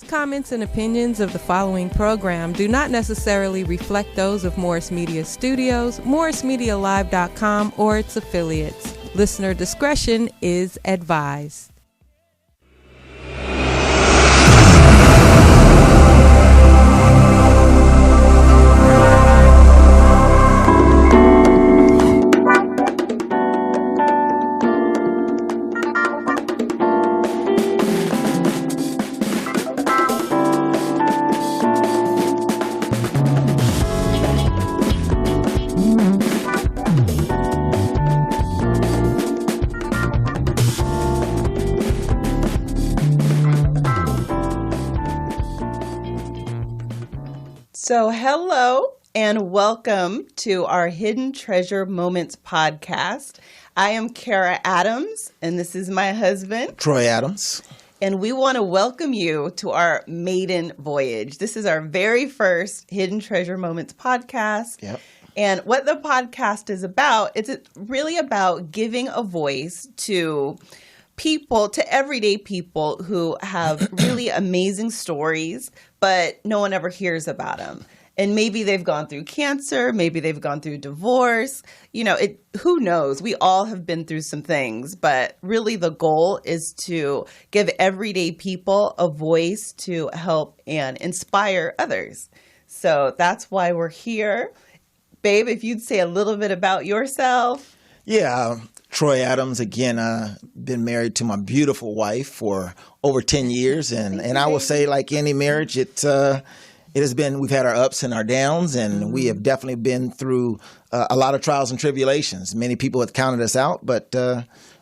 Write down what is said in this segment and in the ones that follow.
comments, and opinions of the following program do not necessarily reflect those of Morris Media Studios, MorrisMediaLive.com, or its affiliates. Listener discretion is advised. So hello and welcome to our Hidden Treasure Moments podcast. I am Kara Adams and this is my husband, Troy Adams. And we want to welcome you to our maiden voyage. This is our very first Hidden Treasure Moments podcast. Yep. And what the podcast is about, it's really about giving a voice to people, to everyday people who have really amazing stories, but no one ever hears about them. And maybe they've gone through cancer, maybe they've gone through divorce, who knows? We all have been through some things, but really the goal is to give everyday people a voice to help and inspire others. So that's why we're here. Babe, if you'd say a little bit about yourself. Yeah, Troy Adams, again, been married to my beautiful wife for over 10 years. And I will say, like any marriage, it has been, we've had our ups and our downs, and we have definitely been through a lot of trials and tribulations. Many people have counted us out, but,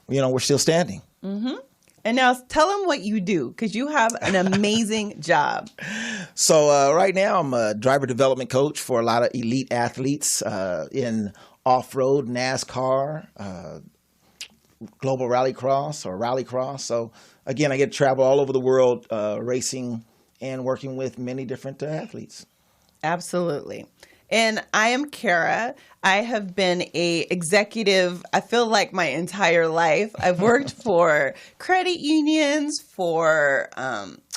we're still standing. Mm-hmm. And now tell them what you do, because you have an amazing job. So right now I'm a driver development coach for a lot of elite athletes in off-road, NASCAR, global rallycross or rallycross. So again, I get to travel all over the world racing and working with many different athletes. Absolutely. And I am Kara. I have been a executive, I feel like my entire life. I've worked for credit unions, for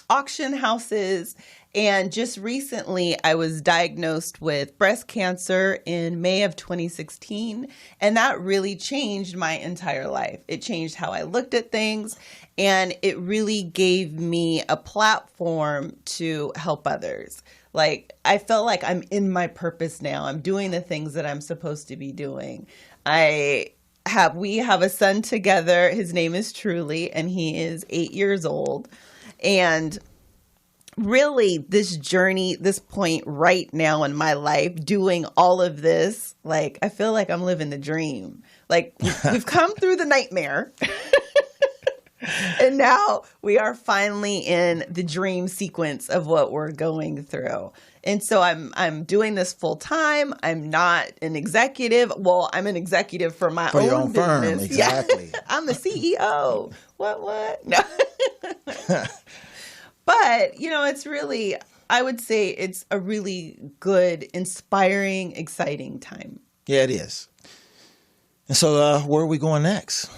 auction houses, and just recently I was diagnosed with breast cancer in May of 2016, and that really changed my entire life. It changed how I looked at things, and it really gave me a platform to help others. Like, I felt like I'm in my purpose now. I'm doing the things that I'm supposed to be doing. We have a son together. His name is Truly, and he is 8 years old. And really, this journey, this point right now in my life, doing all of this, like, I feel like I'm living the dream. Like, we've come through the nightmare. And now we are finally in the dream sequence of what we're going through. And so I'm doing this full time. I'm not an executive. Well, I'm an executive for my for own your own business. firm, exactly. Yeah. I'm the CEO. What? No. But, it's really, I would say it's a really good, inspiring, exciting time. Yeah, it is. And so where are we going next?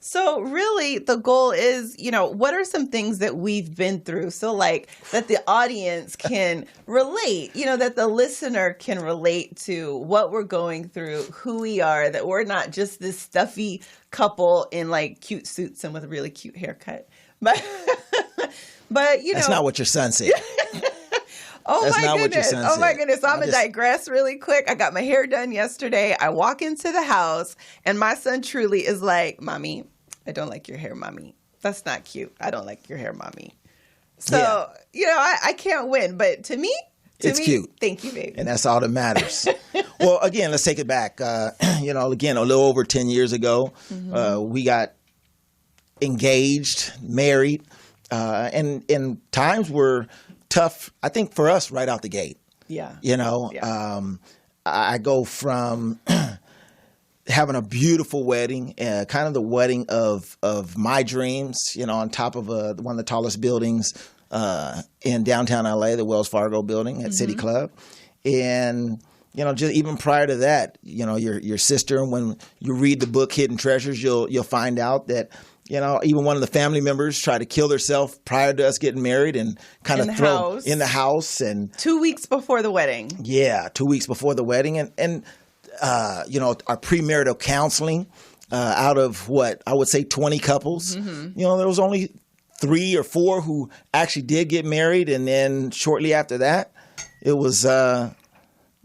So really the goal is, what are some things that we've been through? So like that the audience can relate, that the listener can relate to what we're going through, who we are, that we're not just this stuffy couple in like cute suits and with a really cute haircut. But That's not what your son said. Oh That's my not goodness. What your son Oh my said. goodness. I'm going to digress really quick. I got my hair done yesterday. I walk into the house and my son Truly is like, "Mommy, I don't like your hair, Mommy. That's not cute. I don't like your hair, Mommy." So, I can't win. But to me, it's cute. Thank you, baby. And that's all that matters. Well, again, let's take it back. Again, a little over 10 years ago, we got engaged, married, and times were tough, I think, for us right out the gate. Yeah. I go from having a beautiful wedding, kind of the wedding of my dreams, on top of one of the tallest buildings in downtown LA, the Wells Fargo building at City Club. And just even prior to that, your sister, when you read the book Hidden Treasures, you'll find out that, even one of the family members tried to kill herself prior to us getting married and kind of throw in the house. And 2 weeks before the wedding. Yeah, 2 weeks before the wedding. And our premarital counseling, out of what I would say 20 couples, there was only 3 or 4 who actually did get married. And then shortly after that, it was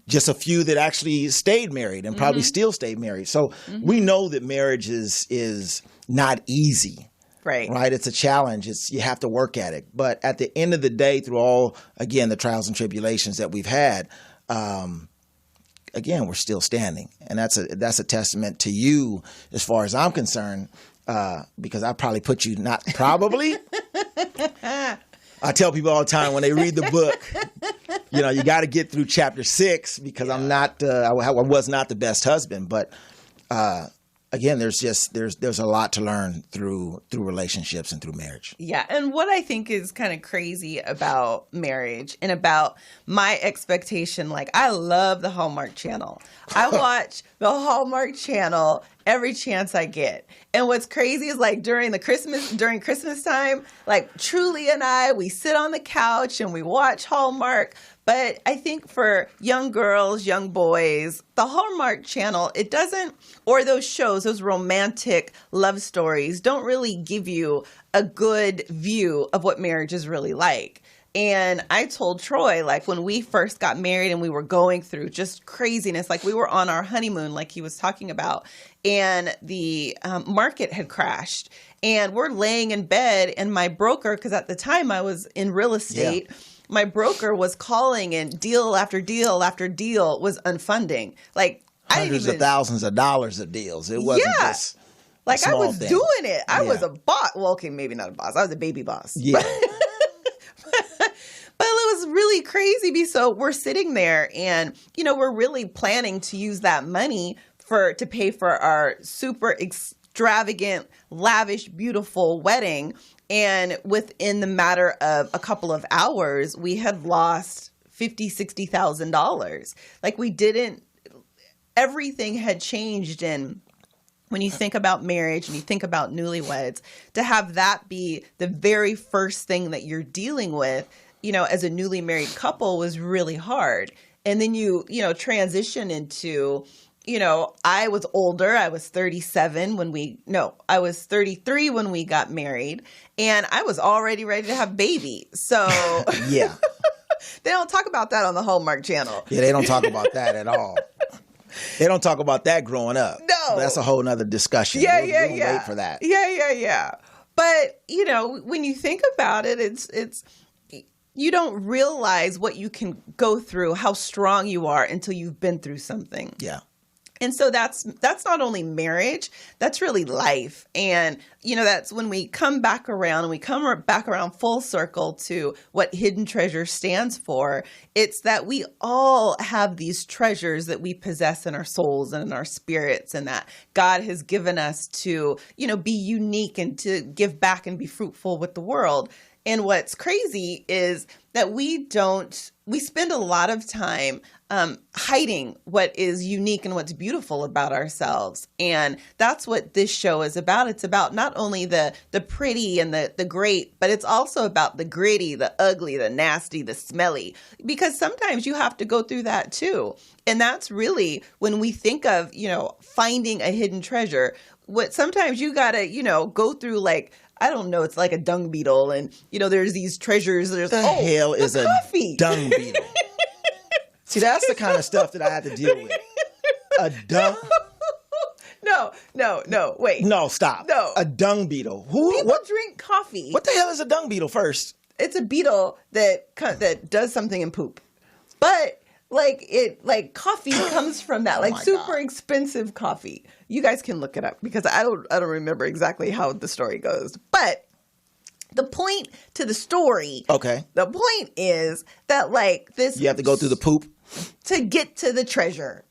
just a few that actually stayed married and probably still stayed married. So we know that marriage is not easy. Right. It's a challenge. You have to work at it. But at the end of the day, through all, again, the trials and tribulations that we've had, again, we're still standing. And that's a testament to you as far as I'm concerned, because I probably put you not probably. I tell people all the time when they read the book, you got to get through chapter 6 because I'm not, I was not the best husband. But again, there's a lot to learn through relationships and through marriage. Yeah. And what I think is kind of crazy about marriage and about my expectation, like I love the Hallmark Channel. I watch the Hallmark Channel every chance I get. And what's crazy is like during Christmas time, like Truly and I, we sit on the couch and we watch Hallmark. But I think for young girls, young boys, the Hallmark Channel, it doesn't, or those shows, those romantic love stories don't really give you a good view of what marriage is really like. And I told Troy, like when we first got married and we were going through just craziness, like we were on our honeymoon, like he was talking about, and the market had crashed. And we're laying in bed and my broker, because at the time I was in real estate, my broker was calling and deal after deal after deal was unfunding. Like hundreds of thousands of dollars of deals. It wasn't just like I was thing. doing it. I was a boss. Well, okay, maybe not a boss. I was a baby boss. Yeah. But it was really crazy. So we're sitting there and, we're really planning to use that money to pay for our super extravagant, lavish, beautiful wedding. And within the matter of a couple of hours, we had lost $50,000, $60,000. Like everything had changed. And when you think about marriage and you think about newlyweds, to have that be the very first thing that you're dealing with, as a newly married couple was really hard. And then you transition into, I was older. I was 37 I was 33 when we got married, and I was already ready to have baby. So yeah, they don't talk about that on the Hallmark Channel. Yeah, they don't talk about that at all. They don't talk about that growing up. No, that's a whole nother discussion. Yeah. Wait for that. Yeah. But when you think about it, it's. You don't realize what you can go through, how strong you are until you've been through something. Yeah. And so that's not only marriage, that's really life. And, that's when we come back around and we come back around full circle to what Hidden Treasure stands for. It's that we all have these treasures that we possess in our souls and in our spirits, and that God has given us to, be unique and to give back and be fruitful with the world. And what's crazy is that we spend a lot of time hiding what is unique and what's beautiful about ourselves. And that's what this show is about. It's about not only the pretty and the great, but it's also about the gritty, the ugly, the nasty, the smelly, because sometimes you have to go through that too. And that's really when we think of, finding a hidden treasure, what sometimes you gotta, go through like, I don't know, it's like a dung beetle, and there's these treasures. There's the hell is coffee. A dung beetle? See, that's the kind of stuff that I have to deal with. A dung. No, wait. No, stop. No, a dung beetle. People drink coffee. What the hell is a dung beetle? First, it's a beetle that does something in poop, but. Coffee comes from that, super expensive coffee. You guys can look it up because I don't remember exactly how the story goes. But the point to the story, the point is that this, you have to go through the poop to get to the treasure.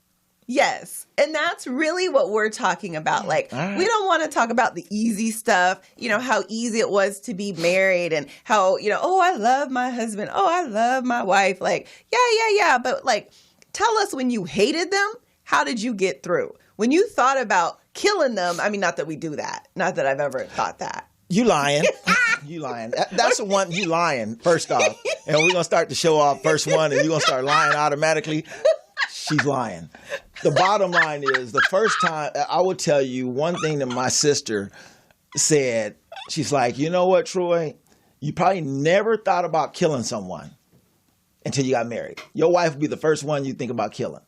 Yes. And that's really what we're talking about. Right. We don't want to talk about the easy stuff, how easy it was to be married and how, I love my husband. Oh, I love my wife. Yeah. But tell us when you hated them, how did you get through? When you thought about killing them, I mean, not that we do that. Not that I've ever thought that. You lying. You lying. That's the one, you lying, first off. And we're going to start the show off first one, and you're going to start lying automatically. She's lying. The bottom line is, the first time, I will tell you one thing that my sister said. She's like, you know what, Troy? You probably never thought about killing someone until you got married. Your wife would be the first one you think about killing.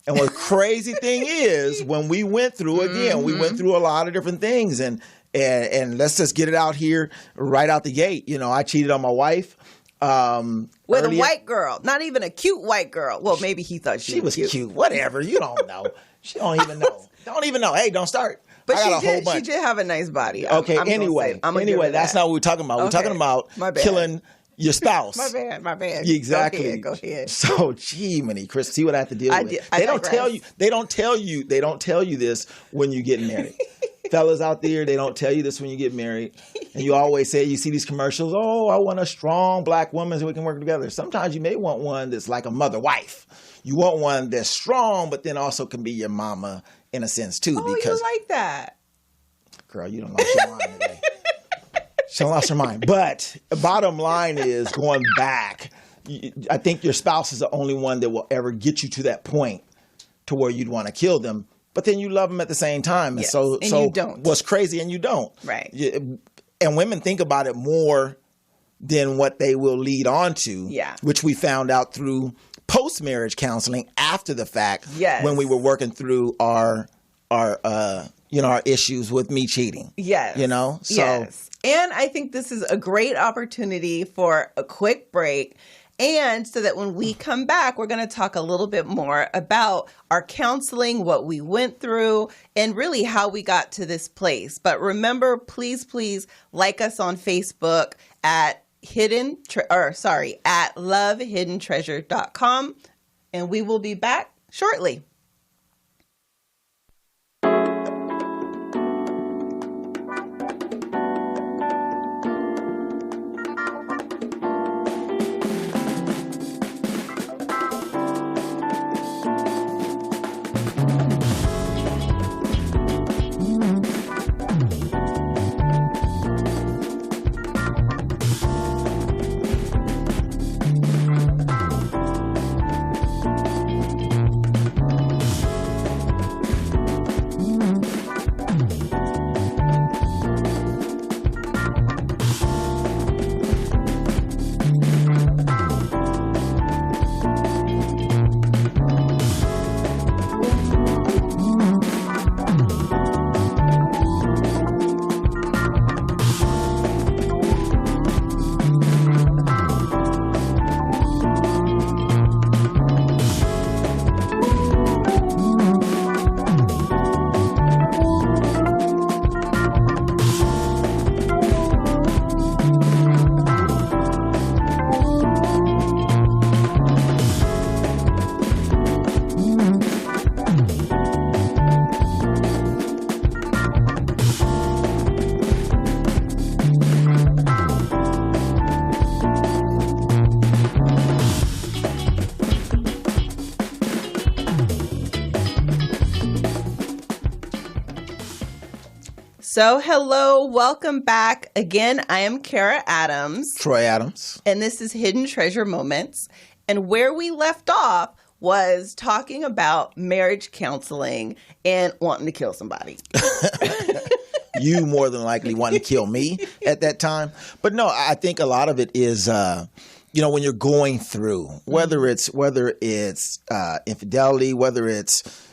And what crazy thing is, when we went through, again, we went through a lot of different things, and let's just get it out here right out the gate. You know, I cheated on my wife. With a white girl, not even a cute white girl. Well, maybe he thought she was cute. Whatever. You don't know. She don't even know. Don't even know. Hey, don't start. But I got a whole bunch. She did have a nice body. Okay. Anyway, that's not what we're talking about. Okay. We're talking about killing your spouse. My bad. Exactly. Go ahead. So, gee, Chris, see what I have to deal with. They don't tell you this when you get married. Fellas out there, they don't tell you this when you get married. And you always say, you see these commercials, oh, I want a strong black woman so we can work together. Sometimes you may want one that's like a mother wife. You want one that's strong, but then also can be your mama in a sense too. Oh, because you like that. Girl, you don't lost your mind today. She lost her mind. But bottom line is, going back, I think your spouse is the only one that will ever get you to that point to where you'd want to kill them. But then you love them at the same time. And yes. so you don't. What's crazy, and you don't. Right. And women think about it more than what they will lead on to, which we found out through post-marriage counseling after the fact, when we were working through our issues with me cheating. Yes. You know? So, yes. And I think this is a great opportunity for a quick break. And so that when we come back, we're going to talk a little bit more about our counseling, what we went through, and really how we got to this place. But remember, please like us on Facebook at lovehidden treasure.com. And we will be back shortly. So hello, welcome back. Again, I am Kara Adams. Troy Adams. And this is Hidden Treasure Moments. And where we left off was talking about marriage counseling and wanting to kill somebody. You more than likely wanting to kill me at that time. But no, I think a lot of it is, when you're going through, whether it's infidelity, whether it's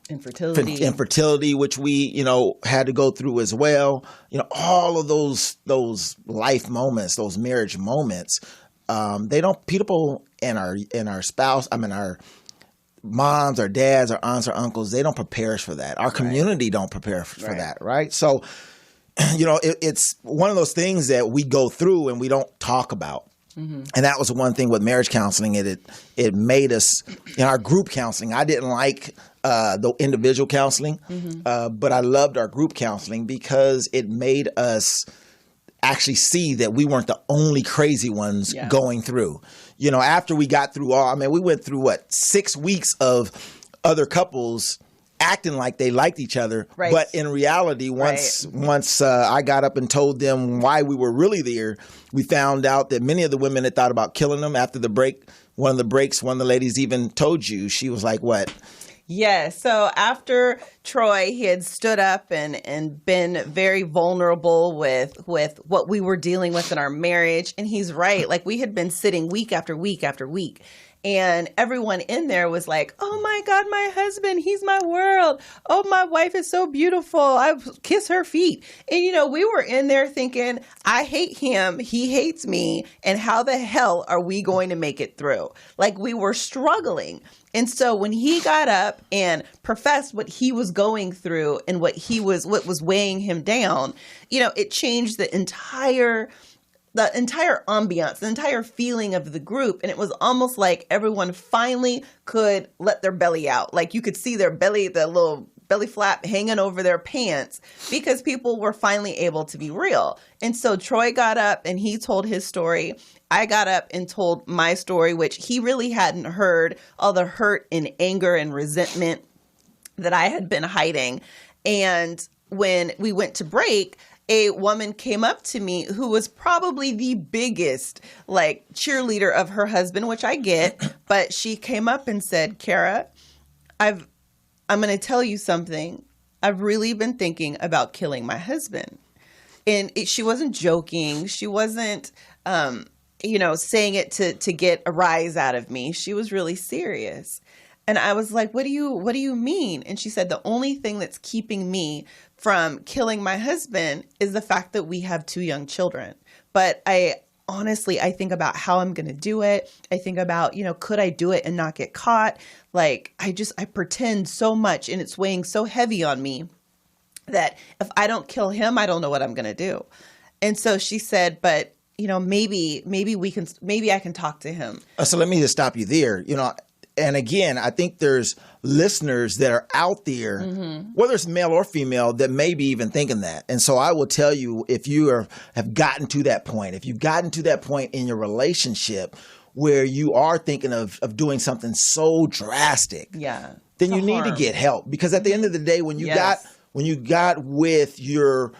infertility, which we, had to go through as well. All of those life moments, those marriage moments, people and our spouse, our moms, our dads, our aunts, our uncles, they don't prepare us for that. Our community don't prepare for that, right? So, it's one of those things that we go through and we don't talk about. Mm-hmm. And that was one thing with marriage counseling. It made us, in our group counseling, I didn't like the individual counseling, but I loved our group counseling because it made us actually see that we weren't the only crazy ones going through. after we got through we went through 6 weeks of other couples acting like they liked each other. Right. But in reality, once I got up and told them why we were really there, we found out that many of the women had thought about killing them after the break. One of the ladies even told you, she was like, what? Yeah. So after Troy, he had stood up and been very vulnerable with what we were dealing with in our marriage. And he's right. Like, we had been sitting week after week after week. And everyone in there was like, oh my God, my husband, he's my world. Oh, my wife is so beautiful. I kiss her feet. And, we were in there thinking, I hate him. He hates me. And how the hell are we going to make it through? Like, we were struggling. And so when he got up and professed what he was going through and what was weighing him down, it changed the entire ambiance, the entire feeling of the group. And it was almost like everyone finally could let their belly out. Like, you could see their belly, the little belly flap hanging over their pants, because people were finally able to be real. And so Troy got up and he told his story. I got up and told my story, which he really hadn't heard, all the hurt and anger and resentment that I had been hiding. And when we went to break, a woman came up to me who was probably the biggest cheerleader of her husband, which I get, but she came up and said, Kara, I'm going to tell you something. I've really been thinking about killing my husband. And she wasn't joking. She wasn't, saying it to get a rise out of me. She was really serious. And I was like, what do you mean? And she said, the only thing that's keeping me from killing my husband is the fact that we have 2 young children. But I think about how I'm going to do it. I think about, could I do it and not get caught? Like, I pretend so much and it's weighing so heavy on me that if I don't kill him, I don't know what I'm going to do. And so she said, but, maybe I can talk to him. So let me just stop you there. And again, I think there's listeners that are out there, whether it's male or female, that may be even thinking that. And so I will tell you, if you have gotten to that point, if you've gotten to that point in your relationship where you are thinking of doing something so drastic, then you need to get help. Because at the end of the day, when you got with your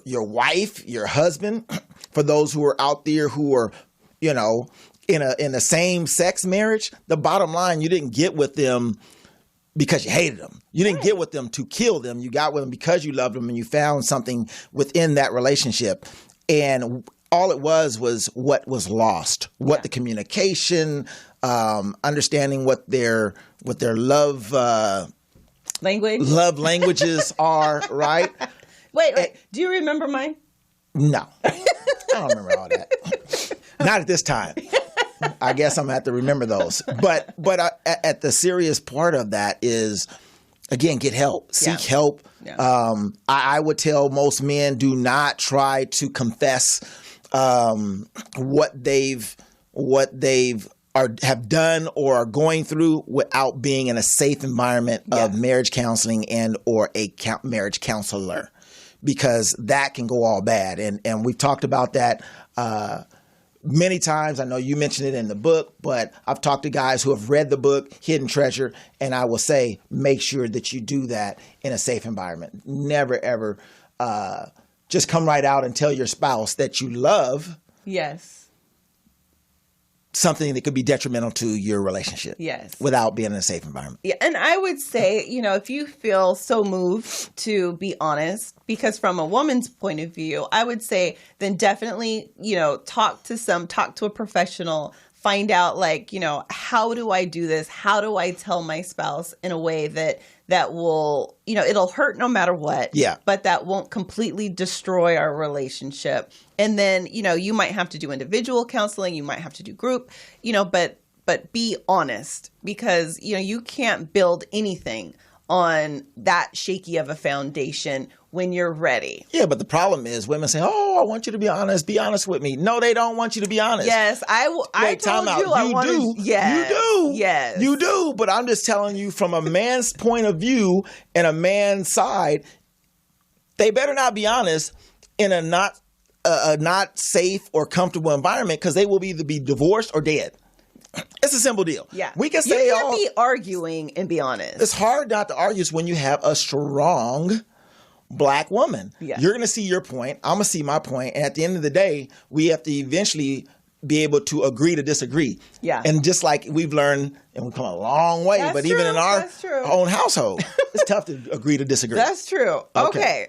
wife, your husband, for those who are out there who are, in a same sex marriage, the bottom line, you didn't get with them because you hated them. You didn't get with them to kill them. You got with them because you loved them and you found something within that relationship. And all it was what was lost, what the communication, understanding what their love languages are, right? Wait, do you remember mine? No, I don't remember all that. Not at this time. I guess I'm going to have to remember those. But at the serious part of that is, again, get help. Seek help. Yeah. I would tell most men, do not try to confess what they've have done or are going through without being in a safe environment of marriage counseling and or a marriage counselor, because that can go all bad. And we've talked about that many times. I know you mentioned it in the book, but I've talked to guys who have read the book, Hidden Treasure, and I will say, make sure that you do that in a safe environment. Never, ever just come right out and tell your spouse that you love something that could be detrimental to your relationship without being in a safe environment. Yeah, and I would say, if you feel so moved to be honest, because from a woman's point of view, I would say then definitely, talk to a professional, find out how do I do this? How do I tell my spouse in a way that will, it'll hurt no matter what, but that won't completely destroy our relationship. And then, you might have to do individual counseling, you might have to do group, but be honest, because, you can't build anything on that shaky of a foundation when you're ready. Yeah, but the problem is women say, oh, I want you to be honest. Be honest with me. No, they don't want you to be honest. Yes, I told you I wanted. You do. Yes. You do. Yes. You do. But I'm just telling you from a man's point of view and a man's side, they better not be honest in a not safe or comfortable environment, because they will either be divorced or dead. It's a simple deal. Yeah. We can say you can't be arguing and be honest. It's hard not to argue when you have a strong Black woman. Yeah. You're going to see your point. I'm going to see my point. And at the end of the day, we have to eventually be able to agree to disagree. Yeah. And just like we've learned, and we've come a long way, That's but true. even in our That's true. own household, it's tough to agree to disagree. That's true. Okay.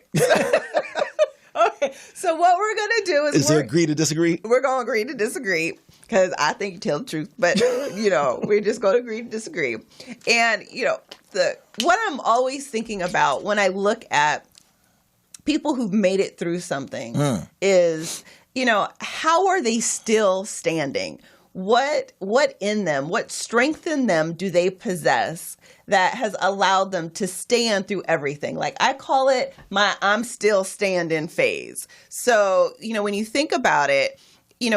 Okay. So what we're going to do Is there agree to disagree? we're going to agree to disagree because I think you tell the truth, but we're just going to agree to disagree. And, what I'm always thinking about when I look at people who've made it through something is, how are they still standing? What in them, what strength in them do they possess that has allowed them to stand through everything? Like I call it my I'm still standing phase. So, when you think about it,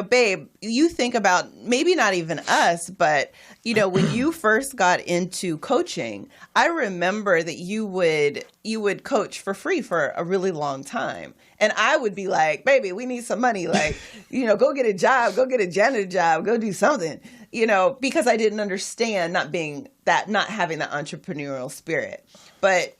babe, you think about maybe not even us, but, when you first got into coaching, I remember that you would coach for free for a really long time. And I would be like, baby, we need some money. Like, go get a job, go get a janitor job, go do something, because I didn't understand not having that entrepreneurial spirit. But,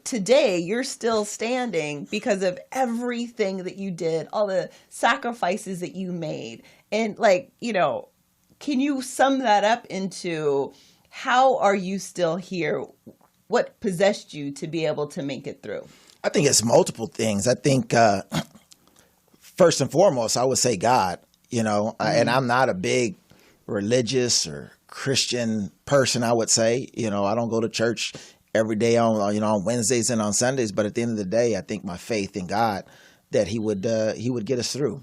today you're still standing because of everything that you did, all the sacrifices that you made. And can you sum that up into how are you still here? What possessed you to be able to make it through? I think it's multiple things. I think first and foremost, I would say God, and I'm not a big religious or Christian person, I would say. I don't go to church every day on Wednesdays and on Sundays, but at the end of the day, I think my faith in God that he would get us through.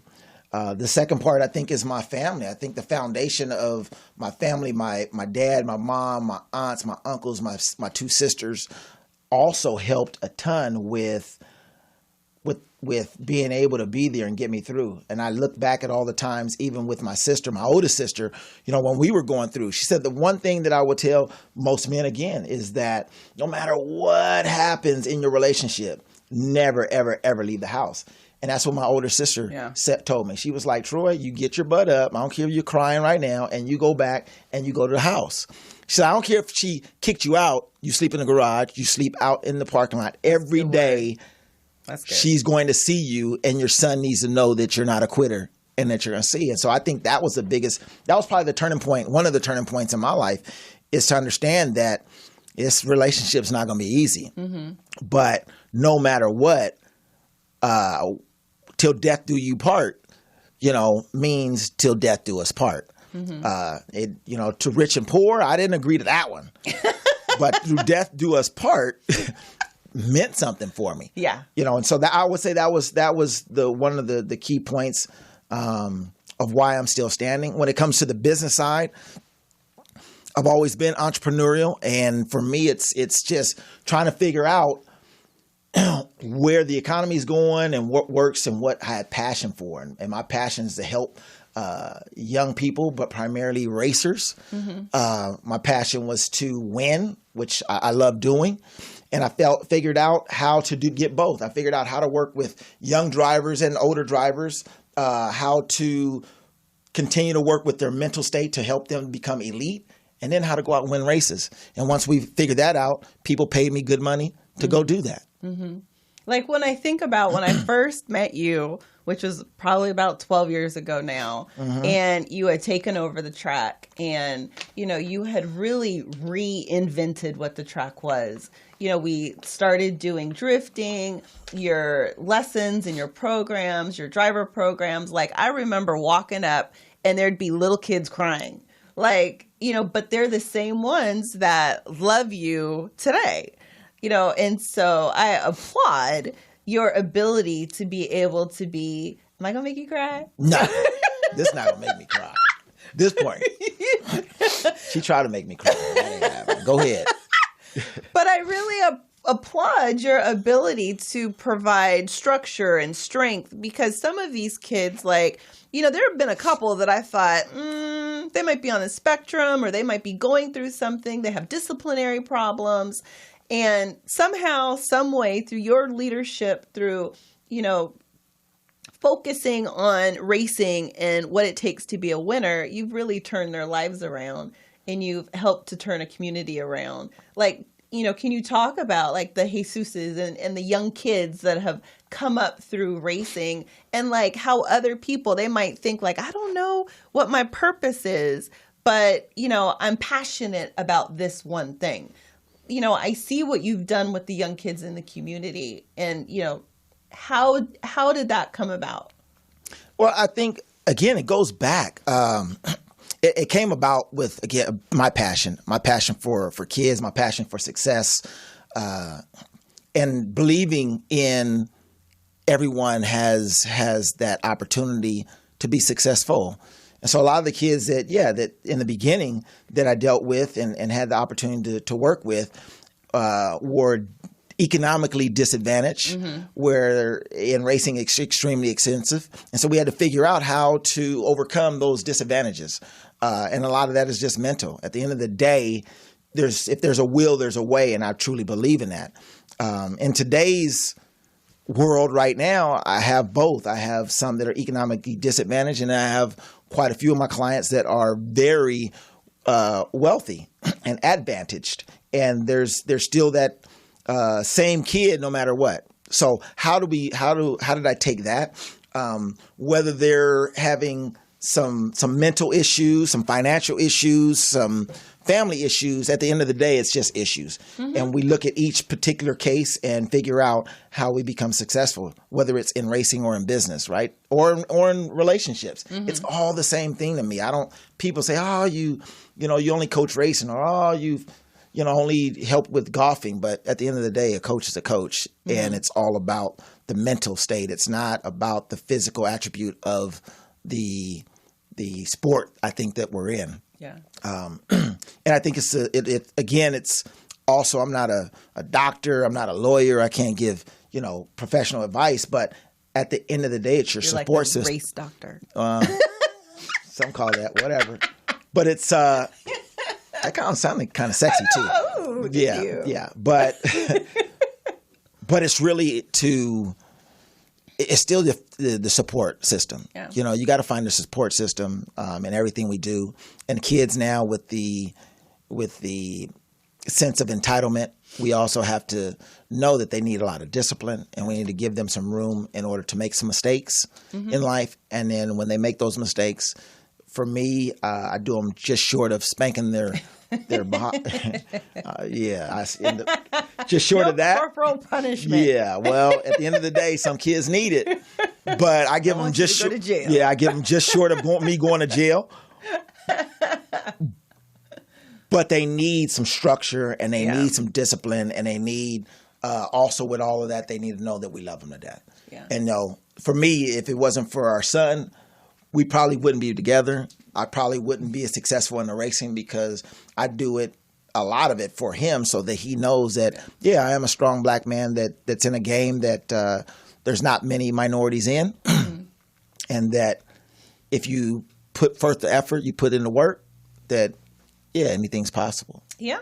The second part, I think, is my family. I think the foundation of my family, my dad, my mom, my aunts, my uncles, my two sisters, also helped a ton with being able to be there and get me through. And I look back at all the times, even with my sister, my oldest sister, when we were going through, she said the one thing that I would tell most men again is that no matter what happens in your relationship, never, ever, ever leave the house. And that's what my older sister told me. She was like, Troy, you get your butt up. I don't care if you're crying right now. And you go back and you go to the house. She said, I don't care if she kicked you out. You sleep in the garage. You sleep out in the parking lot every day. That's good. She's going to see you, and your son needs to know that you're not a quitter and that you're going to see. And so I think that was probably the turning point. One of the turning points in my life is to understand that this relationship's not going to be easy. Mm-hmm. But no matter what, till death do you part, means till death do us part. Mm-hmm. To rich and poor, I didn't agree to that one. But through death do us part meant something for me. Yeah. And so that I would say that was one of the key points of why I'm still standing. When it comes to the business side, I've always been entrepreneurial, and for me it's just trying to figure out where the economy is going and what works and what I had passion for. And my passion is to help young people, but primarily racers. Mm-hmm. My passion was to win, which I love doing. And I figured out how to get both. I figured out how to work with young drivers and older drivers, how to continue to work with their mental state to help them become elite, and then how to go out and win races. And once we figured that out, people paid me good money to go do that. Mm-hmm. Like when I think about when I first met you, which was probably about 12 years ago now, mm-hmm. and you had taken over the track and, you had really reinvented what the track was. We started doing drifting, your lessons and your programs, your driver programs. Like I remember walking up and there'd be little kids crying. Like, but they're the same ones that love you today. And so I applaud your ability to be able to be, am I going to make you cry? No, this is not going to make me cry. This point. She tried to make me cry. That ain't happening. Go ahead. But I really applaud your ability to provide structure and strength, because some of these kids, like, there have been a couple that I thought, they might be on the spectrum or they might be going through something. They have disciplinary problems. And somehow, some way, through your leadership, through, focusing on racing and what it takes to be a winner, you've really turned their lives around and you've helped to turn a community around. Like, can you talk about like the Jesuses and the young kids that have come up through racing and like how other people, they might think like, I don't know what my purpose is, but, I'm passionate about this one thing. I see what you've done with the young kids in the community and, how did that come about? Well, I think, again, it goes back. It came about with, again, my passion for kids, my passion for success, and believing in everyone has that opportunity to be successful. And so a lot of the kids that in the beginning that I dealt with and had the opportunity to work with were economically disadvantaged, where in racing it's extremely expensive. And so we had to figure out how to overcome those disadvantages. And a lot of that is just mental. At the end of the day, if there's a will, there's a way, and I truly believe in that. In today's world right now, I have both. I have some that are economically disadvantaged, and I have quite a few of my clients that are very wealthy and advantaged. And there's still that same kid no matter what. So how did I take that? Whether they're having some mental issues, some financial issues, some family issues, at the end of the day, it's just issues. And we look at each particular case and figure out how we become successful, whether it's in racing or in business, right? Or in relationships. It's all the same thing to me. People say, oh, you only coach racing, or oh, you've only help with golfing. But at the end of the day, a coach is a coach, and it's all about the mental state. It's not about the physical attribute of the sport, I think, that we're in. Yeah. And I think it's also, I'm not a doctor, I'm not a lawyer, I can't give, professional advice, but at the end of the day, it's your You're support like a system. race doctor. Some call that, whatever. But it's, that kind of sounded kind of sexy too. Oh, Yeah. But, but it's really it's still the support system. Yeah. You got to find the support system in everything we do. And kids now with the sense of entitlement, we also have to know that they need a lot of discipline, and we need to give them some room in order to make some mistakes in life. And then when they make those mistakes, for me, I do them just short of spanking their just short of that. Corporal punishment. Yeah, well, at the end of the day, some kids need it, but I give them just go to jail. Yeah, I give them just short of me going to jail. But they need some structure, and they need some discipline, and they need also with all of that, they need to know that we love them to death. Yeah. And for me, if it wasn't for our son, we probably wouldn't be together. I probably wouldn't be as successful in the racing, because I do a lot of it for him, so that he knows that, I am a strong black man that's in a game that there's not many minorities in, and that if you put forth the effort, you put in the work, that, anything's possible. Yeah.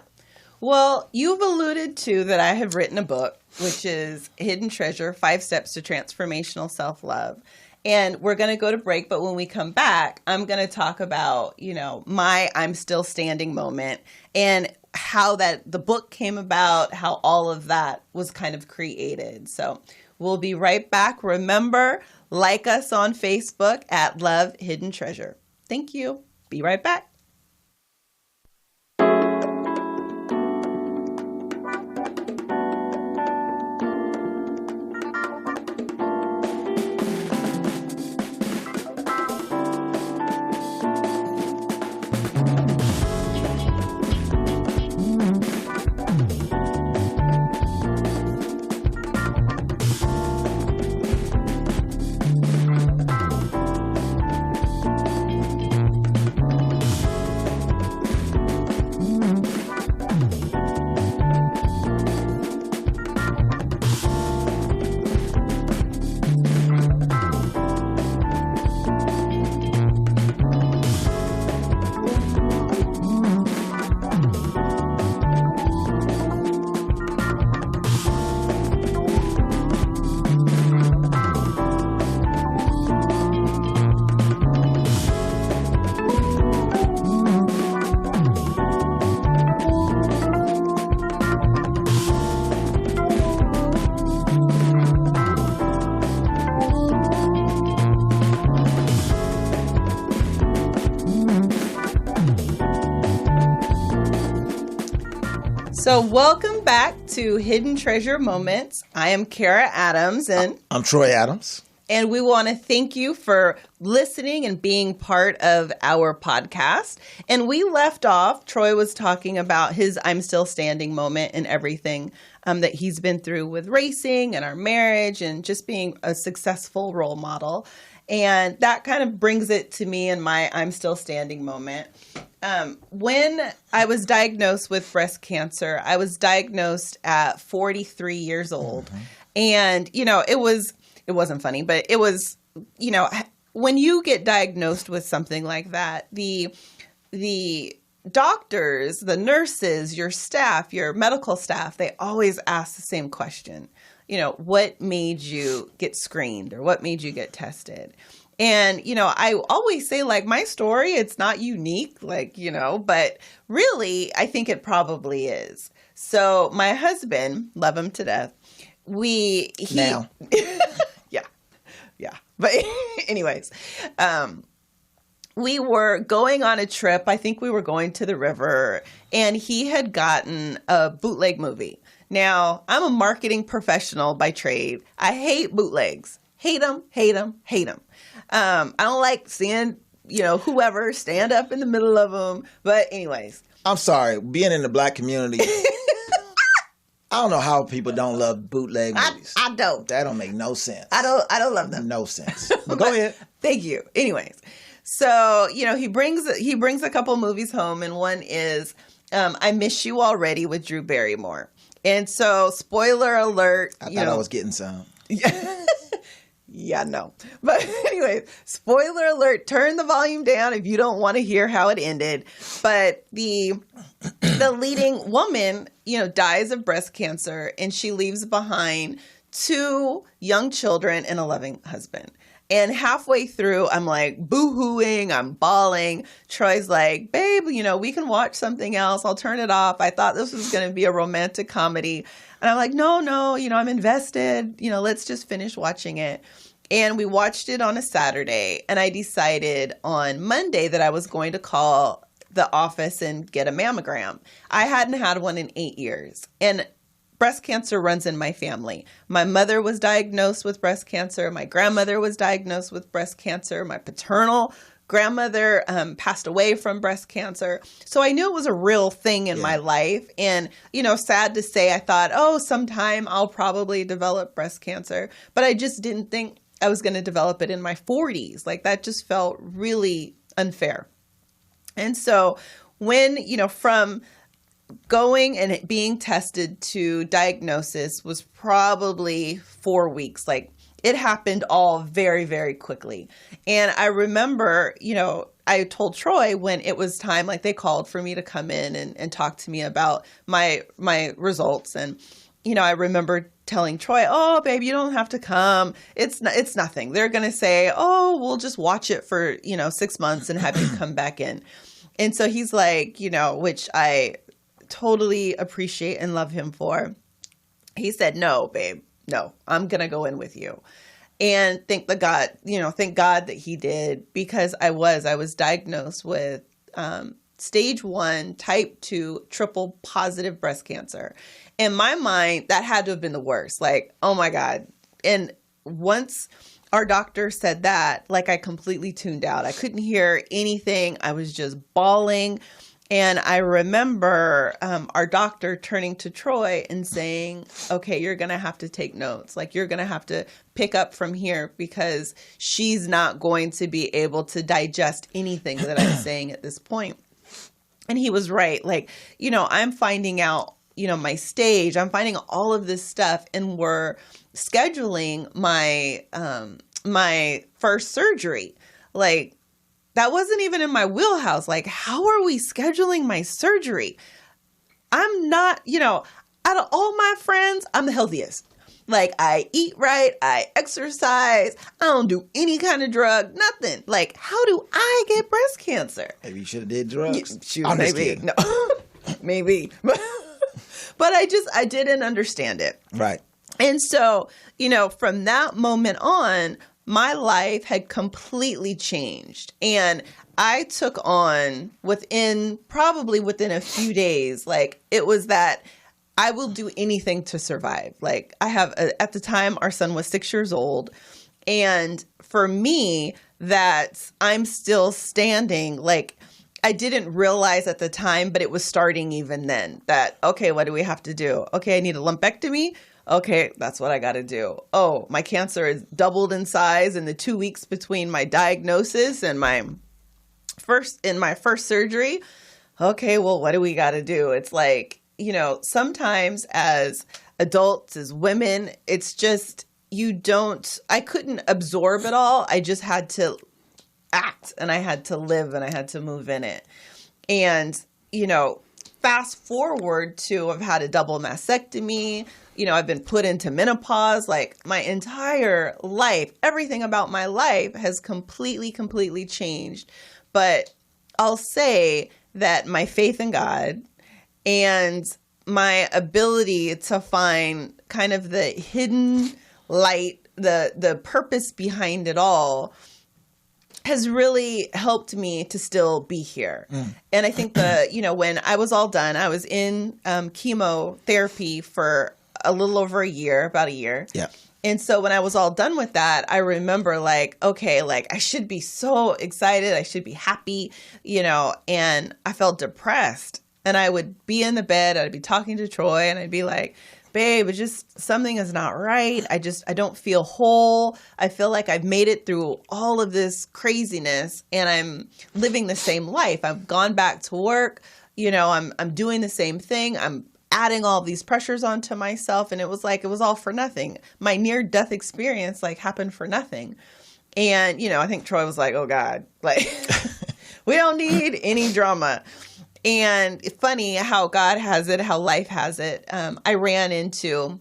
Well, you've alluded to that I have written a book, which is Hidden Treasure, 5 Steps to Transformational Self-Love. And we're going to go to break, but when we come back, I'm going to talk about, my I'm still standing moment, and how the book came about, how all of that was kind of created. So we'll be right back. Remember, like us on Facebook at Love Hidden Treasure. Thank you. Be right back. So welcome back to Hidden Treasure Moments. I am Kara Adams, and I'm Troy Adams. And we want to thank you for listening and being part of our podcast. And we left off, Troy was talking about his I'm Still Standing moment and everything that he's been through with racing and our marriage and just being a successful role model. And that kind of brings it to me in my I'm Still Standing moment. When I was diagnosed with breast cancer, I was diagnosed at 43 years old. Mm-hmm. And, you know, it wasn't funny, but it was, you know, when you get diagnosed with something like that, the doctors, the nurses, your staff, your medical staff, they always ask the same question. You know, what made you get screened or what made you get tested? And, you know, I always say, like, my story, it's not unique, like, you know, but really, I think it probably is. So my husband, love him to death. Now. Yeah. But anyways, we were going on a trip. I think we were going to the river, and he had gotten a bootleg movie. Now, I'm a marketing professional by trade. I hate bootlegs. Hate them. I don't like seeing, you know, whoever stand up in the middle of them. But anyways. I'm sorry. Being in the Black community, I don't know how people don't love bootleg movies. I don't. That don't make no sense. I don't love them. No sense. But go ahead. Thank you. Anyways. So, you know, he brings a couple movies home, and one is I Miss You Already with Drew Barrymore. And so, spoiler alert. I thought I was getting some. Yeah, no. But anyway, spoiler alert, turn the volume down if you don't want to hear how it ended. But the leading woman, you know, dies of breast cancer, and she leaves behind 2 young children and a loving husband. And halfway through, I'm like boo-hooing, I'm bawling. Troy's like, babe, you know, we can watch something else. I'll turn it off. I thought this was going to be a romantic comedy. And I'm like, no, you know, I'm invested. You know, let's just finish watching it. And we watched it on a Saturday. And I decided on Monday that I was going to call the office and get a mammogram. I hadn't had one in 8 years. And breast cancer runs in my family. My mother was diagnosed with breast cancer. My grandmother was diagnosed with breast cancer. My paternal grandmother passed away from breast cancer. So I knew it was a real thing in my life. And, you know, sad to say, I thought, sometime I'll probably develop breast cancer. But I just didn't think I was going to develop it in my 40s. Like, that just felt really unfair. And so when, you know, from going and being tested to diagnosis was probably 4 weeks. Like, it happened all very, very quickly. And I remember, you know, I told Troy when it was time, like, they called for me to come in and talk to me about my results. And, you know, I remember telling Troy, oh, babe, you don't have to come. It's nothing. They're going to say, oh, we'll just watch it for, you know, 6 months and have you come back in. And so he's like, you know, which I totally appreciate and love him for. He said, no, babe, no, I'm going to go in with you. And thank God that he did, because I was diagnosed with stage 1, type 2, triple positive breast cancer. In my mind, that had to have been the worst. Like, oh my God. And once our doctor said that, like, I completely tuned out. I couldn't hear anything. I was just bawling. And I remember our doctor turning to Troy and saying, okay, you're going to have to take notes. Like, you're going to have to pick up from here, because she's not going to be able to digest anything that I'm saying at this point. And he was right. Like, you know, I'm finding out, you know, my stage, I'm finding all of this stuff, and we're scheduling my, my first surgery. Like, that wasn't even in my wheelhouse. Like, how are we scheduling my surgery? I'm not, you know, out of all my friends, I'm the healthiest. Like, I eat right, I exercise, I don't do any kind of drug, nothing. Like, how do I get breast cancer? Maybe you should have did drugs. Shoot, maybe. No, maybe. But I didn't understand it. Right. And so, you know, from that moment on, my life had completely changed. And I took on probably within a few days, like it was that I will do anything to survive. Like at the time, our son was 6 years old. And for me, that I'm still standing, like I didn't realize at the time, but it was starting even then that, okay, what do we have to do? Okay, I need a lumpectomy. Okay, that's what I got to do. Oh, my cancer is doubled in size in the 2 weeks between my diagnosis and my first surgery. Okay, well, what do we got to do? It's like, sometimes as adults, as women, it's just, I couldn't absorb it all. I just had to act and I had to live and I had to move in it. And, fast forward to I've had a double mastectomy. I've been put into menopause. Like my entire life, everything about my life has completely, completely changed. But I'll say that my faith in God and my ability to find kind of the hidden light, the purpose behind it all has really helped me to still be here. And I think when I was all done, I was in chemotherapy for a little over a year, about a year. Yeah. And so when I was all done with that, I remember like, okay, like I should be so excited. I should be happy, and I felt depressed. And I would be in the bed, I'd be talking to Troy and I'd be like, babe, it's just something is not right. I don't feel whole. I feel like I've made it through all of this craziness and I'm living the same life. I've gone back to work. I'm doing the same thing. I'm adding all these pressures onto myself. And it was all for nothing. My near-death experience happened for nothing. And, I think Troy was like, oh God, we don't need any drama. And it's funny how God has it, how life has it. I ran into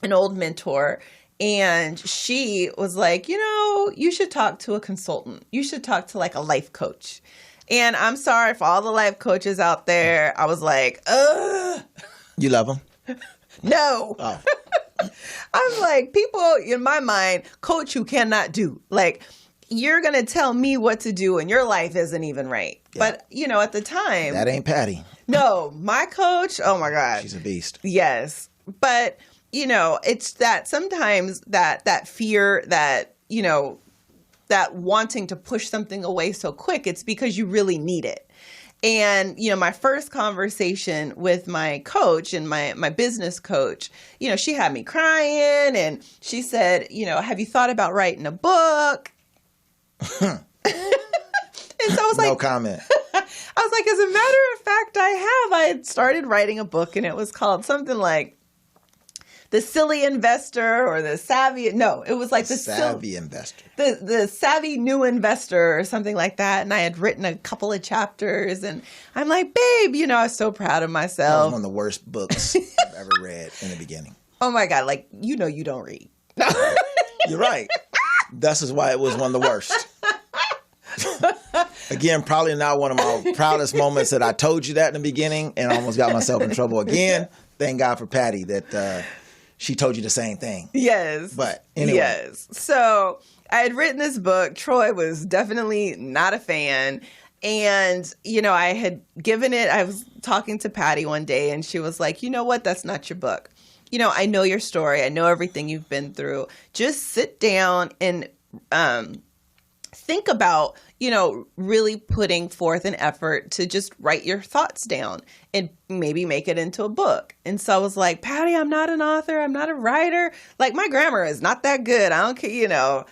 an old mentor and she was like, you should talk to a consultant. You should talk to a life coach. And I'm sorry for all the life coaches out there. I was like, ugh. You love them? No. Oh. I'm like, people in my mind, coach who cannot do. You're going to tell me what to do and your life isn't even right. Yeah. But, at the time. That ain't Patty. No, my coach, oh my God. She's a beast. Yes. But, it's that sometimes that fear that, that wanting to push something away so quick, it's because you really need it. And, my first conversation with my coach and my business coach, she had me crying and she said, have you thought about writing a book? And so I was like, no comment. I was like, as a matter of fact, I had started writing a book and it was called something like The Silly Investor or The Savvy. No, it was like the Savvy Investor. The Savvy New Investor or something like that. And I had written a couple of chapters and I'm like, babe, I was so proud of myself. That was one of the worst books I've ever read in the beginning. Oh my God. You don't read. You're right. This is why it was one of the worst. Again, probably not one of my proudest moments that I told you that in the beginning and I almost got myself in trouble again. Thank God for Patty that she told you the same thing. Yes. But anyway. Yes. So I had written this book. Troy was definitely not a fan. And, I had given it, I was talking to Patty one day and she was like, you know what? That's not your book. I know your story. I know everything you've been through. Just sit down and think about, really putting forth an effort to just write your thoughts down and maybe make it into a book. And so I was like, Patty, I'm not an author. I'm not a writer. My grammar is not that good. I don't care,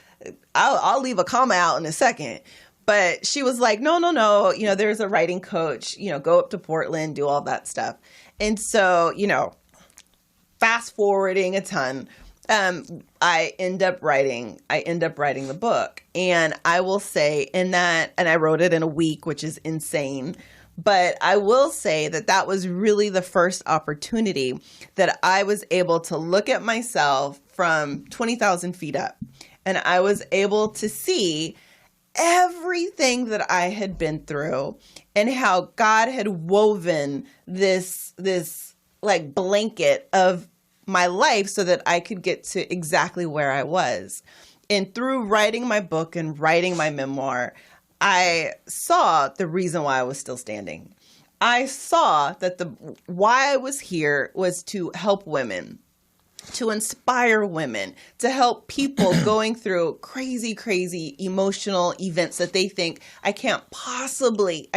I'll leave a comma out in a second. But she was like, no. There's a writing coach, go up to Portland, do all that stuff. And so, fast forwarding a ton, I end up writing the book. And I will say in that, and I wrote it in a week, which is insane. But I will say that was really the first opportunity that I was able to look at myself from 20,000 feet up. And I was able to see everything that I had been through and how God had woven this blanket of my life so that I could get to exactly where I was. And through writing my book and writing my memoir, I saw the reason why I was still standing. I saw that why I was here was to help women, to inspire women, to help people going through crazy, crazy emotional events that they think, I can't possibly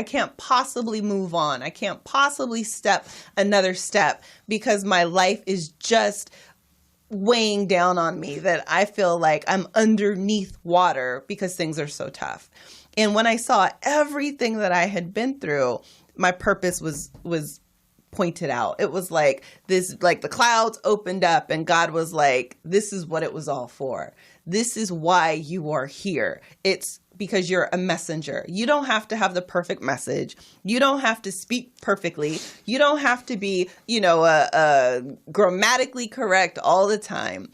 move on. I can't possibly step another step because my life is just weighing down on me, that I feel like I'm underneath water because things are so tough. And when I saw everything that I had been through, my purpose was pointed out. It was like this, like the clouds opened up and God was like, this is what it was all for. This is why you are here. It's because you're a messenger. You don't have to have the perfect message. You don't have to speak perfectly. You don't have to be, grammatically correct all the time.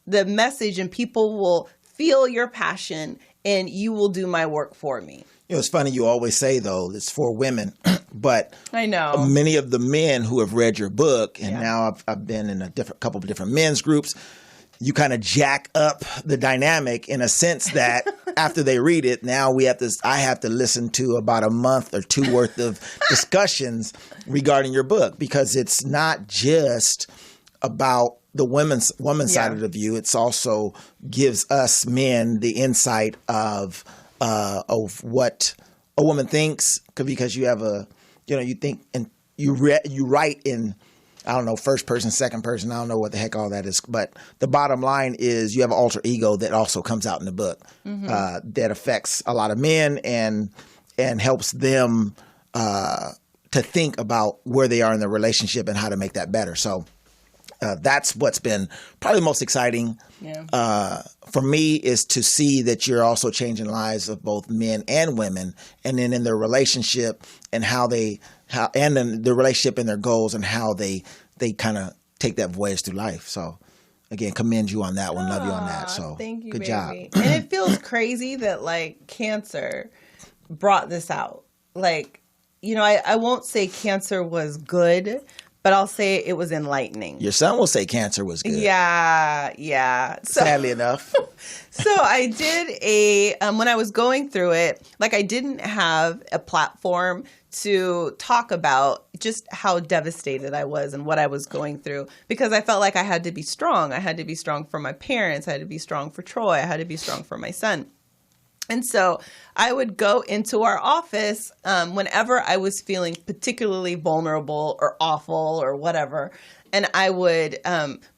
The message, and people will feel your passion, and you will do my work for me. It's funny you always say, though, it's for women, but I know many of the men who have read your book, and now I've been in a couple of different men's groups, you kind of jack up the dynamic in a sense that after they read it, now I have to listen to about a month or two worth of discussions regarding your book, because it's not just about the woman's side of the view. It's also gives us men the insight of what a woman thinks, because you have you think and you write in, I don't know, first person, second person. I don't know what the heck all that is. But the bottom line is you have an alter ego that also comes out in the book that affects a lot of men and helps them to think about where they are in their relationship and how to make that better. So that's what's been probably the most exciting for me, is to see that you're also changing lives of both men and women, and then in their relationship and and then the relationship and their goals and how they kind of take that voyage through life. So again, commend you on that one. Love you on that. So thank you, good baby. job. And it feels crazy that like cancer brought this out. Like, I won't say cancer was good, but I'll say it was enlightening. Your son will say cancer was good. Yeah. Sadly enough. So I did when I was going through it, like I didn't have a platform to talk about just how devastated I was and what I was going through, because I felt like I had to be strong. I had to be strong for my parents. I had to be strong for Troy. I had to be strong for my son. And so I would go into our office whenever I was feeling particularly vulnerable or awful or whatever, and I would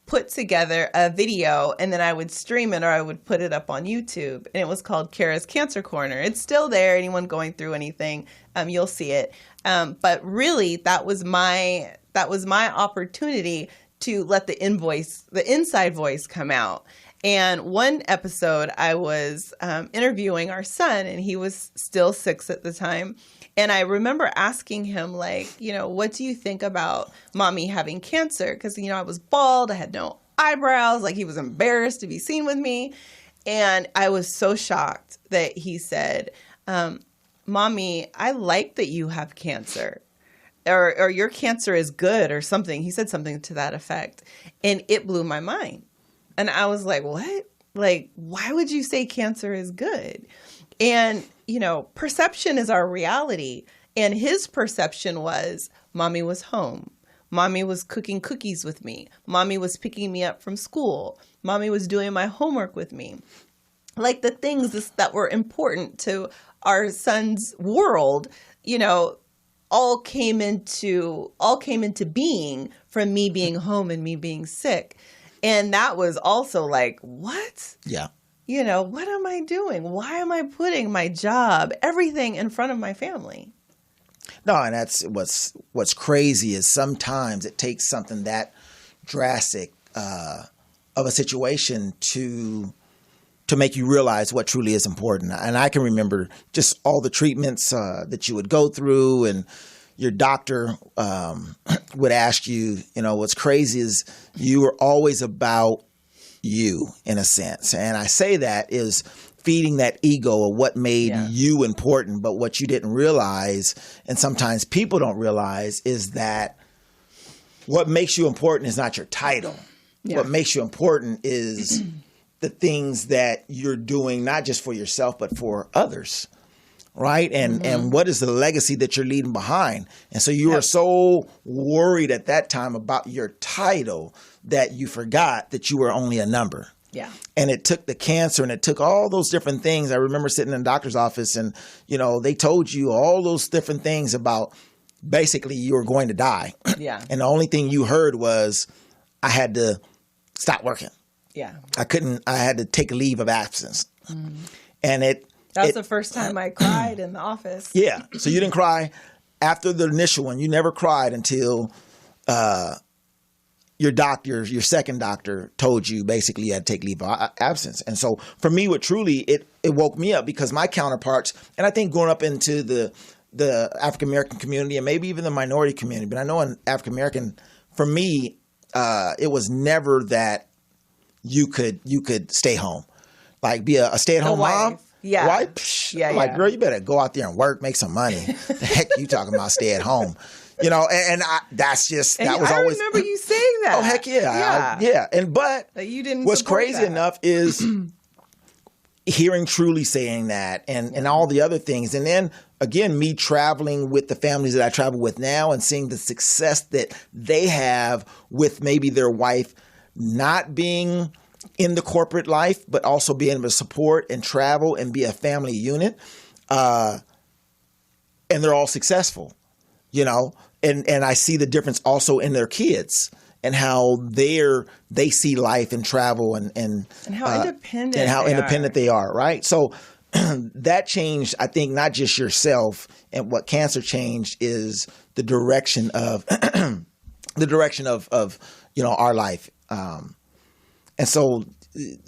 put together a video, and then I would stream it, or I would put it up on YouTube. And it was called Kara's Cancer Corner. It's still there. Anyone going through anything, you'll see it. But really, that was my opportunity to let the inside voice come out. And one episode, I was interviewing our son, and he was still 6 at the time. And I remember asking him, like, what do you think about mommy having cancer? Because, I was bald. I had no eyebrows. Like, he was embarrassed to be seen with me. And I was so shocked that he said, Mommy, I like that you have cancer. Or your cancer is good or something. He said something to that effect. And it blew my mind. And I was like, what? Like, why would you say cancer is good? And, perception is our reality. And his perception was, Mommy was home. Mommy was cooking cookies with me. Mommy was picking me up from school. Mommy was doing my homework with me. Like the things that were important to our son's world, all came into being from me being home and me being sick. And that was also like, what? Yeah. What am I doing? Why am I putting my job, everything in front of my family? No, and that's what's crazy is sometimes it takes something that drastic of a situation to make you realize what truly is important. And I can remember just all the treatments that you would go through, and your doctor would ask you, what's crazy is you were always about you, in a sense. And I say that is feeding that ego of what made you important, but what you didn't realize, and sometimes people don't realize, is that what makes you important is not your title. Yeah. What makes you important is the things that you're doing, not just for yourself, but for others. Right. And what is the legacy that you're leaving behind? And so you were so worried at that time about your title that you forgot that you were only a number. Yeah. And it took the cancer and it took all those different things. I remember sitting in the doctor's office and, they told you all those different things about basically you were going to die. Yeah. And the only thing you heard was I had to stop working. Yeah. I had to take a leave of absence. And that was the first time I cried in the office. Yeah. So you didn't cry after the initial one. You never cried until your second doctor told you basically you had to take leave of absence. And so for me, it woke me up because my counterparts, and I think growing up into the African-American community and maybe even the minority community, but I know in African-American, for me, it was never that you could stay home, like be a stay-at-home mom. Yeah. Right? Psh, Yeah. I'm like, girl, you better go out there and work, make some money. The heck you talking about stay at home? That's just, that was always. I remember you saying that. Oh, heck yeah. Yeah. But you didn't what's support crazy that. enough is hearing Truly saying that and all the other things. And then again, me traveling with the families that I travel with now and seeing the success that they have with maybe their wife not being in the corporate life, but also being able to support and travel and be a family unit. And they're all successful, and I see the difference also in their kids and how they see life and travel and how independent they are. Right. So that changed, I think, not just yourself, and what cancer changed is the direction of our life. And so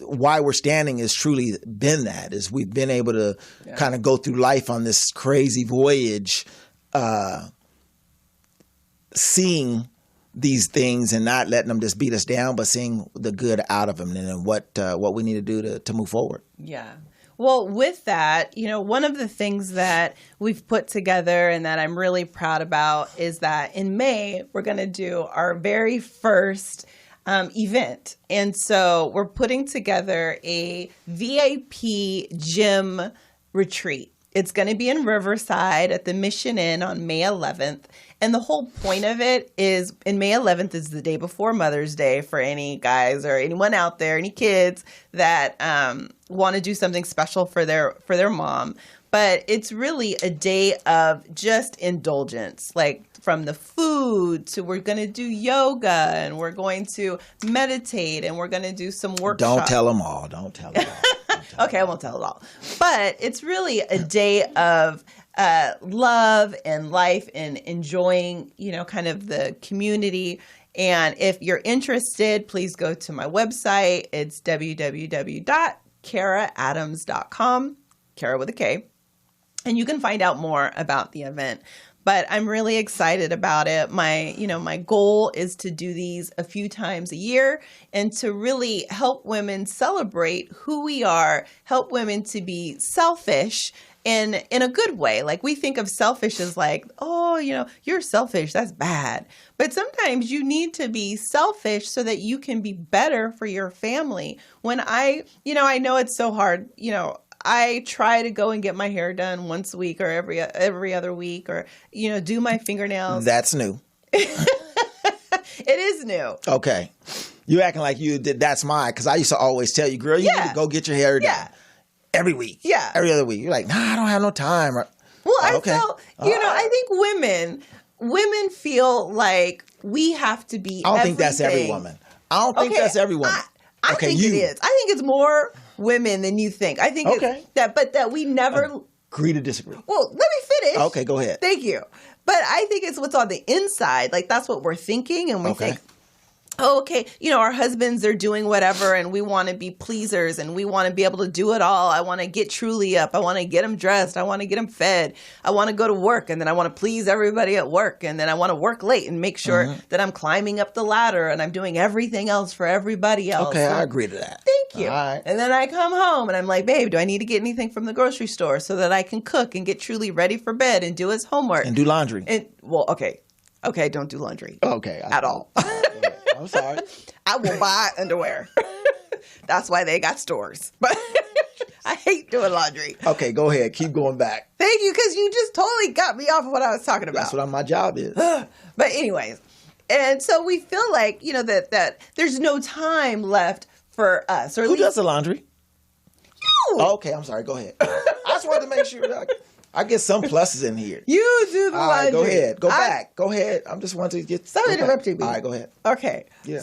why we're standing is truly been that, is we've been able to kind of go through life on this crazy voyage, seeing these things and not letting them just beat us down, but seeing the good out of them and what we need to do to move forward. Yeah. Well, with that, one of the things that we've put together and that I'm really proud about is that in May, we're going to do our very first event. And so we're putting together a VIP gym retreat. It's going to be in Riverside at the Mission Inn on May 11th. And the whole point of it is, and May 11th is the day before Mother's Day for any guys or anyone out there, any kids that want to do something special for their mom. But it's really a day of just indulgence, like from the food to we're going to do yoga and we're going to meditate and we're going to do some workshops. Don't tell them all. Okay, I won't tell it all. But it's really a day of love and life and enjoying, kind of the community. And if you're interested, please go to my website. It's www.karaadams.com, Kara with a K. And you can find out more about the event. But I'm really excited about it. My goal is to do these a few times a year and to really help women celebrate who we are, help women to be selfish in a good way. Like we think of selfish as like, oh, you're selfish. That's bad. But sometimes you need to be selfish so that you can be better for your family. When I know it's so hard, I try to go and get my hair done once a week or every other week or, do my fingernails. That's new. It is new. Okay. You acting like you did. That's mine. Because I used to always tell you, girl, you need to go get your hair done every week. Yeah. Every other week. You're like, nah, I don't have no time. Well, I felt, I think women feel like we have to be I don't think that's every woman. I don't think that's every woman. I think it is. I think it's more women than you think. I think that we never agree to disagree. Well, let me finish. Okay, go ahead. Thank you. But I think it's what's on the inside. Like that's what we're thinking, and we think, oh, okay, our husbands are doing whatever and we want to be pleasers and we want to be able to do it all. I want to get Truly up. I want to get him dressed. I want to get him fed. I want to go to work and then I want to please everybody at work. And then I want to work late and make sure that I'm climbing up the ladder and I'm doing everything else for everybody else. Okay, I agree to that. Thank you. All right. And then I come home and I'm like, babe, do I need to get anything from the grocery store so that I can cook and get Truly ready for bed and do his homework? And do laundry. Okay, don't do laundry. Okay. At all. I'm sorry. I will buy underwear. That's why they got stores. But I hate doing laundry. Okay, go ahead. Keep going back. Thank you, because you just totally got me off of what I was talking about. That's what my job is. But anyways, and so we feel like, that there's no time left for us. Or Who does the laundry? You. Oh, okay, I'm sorry. Go ahead. I just wanted to make sure that I get some pluses in here. You do the All laundry. right, go ahead. Go back. Go ahead. I'm just wanting to get... Stop go interrupting back. me. All right, go ahead. Okay. Yeah.